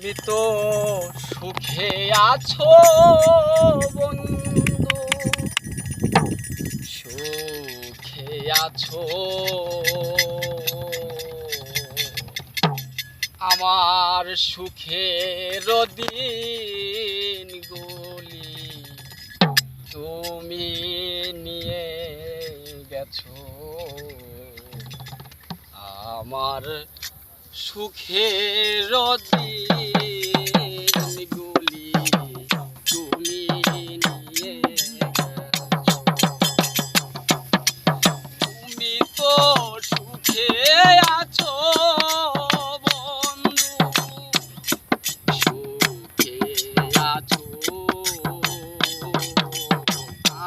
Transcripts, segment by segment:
তুমি তো সুখে আছো বন্ধু, সুখে আছো। আমার সুখের দিনগুলি তুমি নিয়ে গেছো। আমার সুখের দিনগুলি তুমি নিয়ে গেছো। তুমি তো সুখে আছো বন্ধু, সুখে আছো।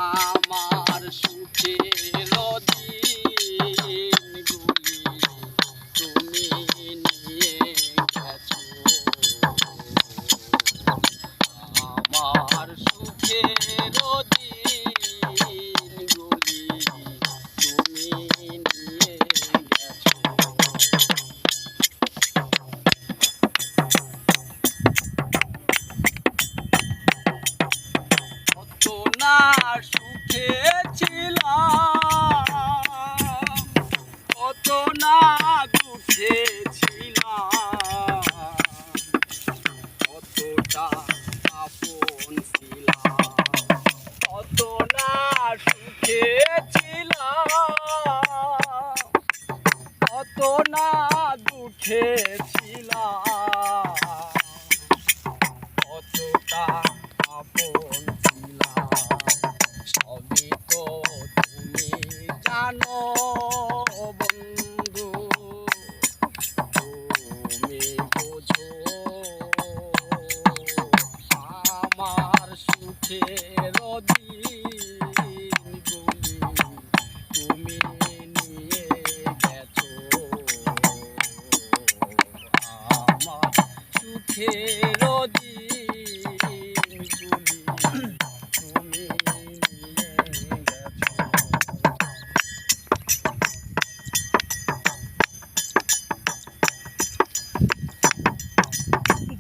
আমার সুখের দিনগুলি তুমি নিয়ে গেছো। আমার সুখের দিনগুলি তুমি নিয়ে গেছো। কত না সুখে ছিলাম, কত না দুঃখে ছিলাম, কতটা আপন ছিলাম, কত না সুখে ছিলাম, কত না দুঃখে ছিলাম, কতটা আপন ছিলাম। সবই তো তুমি জানো বন্ধু, তুমি বোঝো। আমার সুখের দিনগুলি তুমি নিয়ে গেছো। আমার সুখের দিনগুলি তুমি নিয়ে গেছো।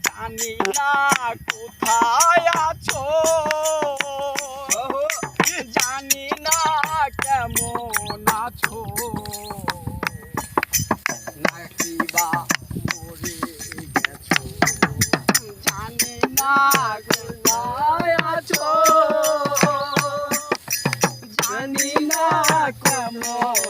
জানি না কোথায় আছো, জানি না কেমন আছো, নাকি বা মরে গেছো। জানি না কোথায় আছো, জানি না কেমন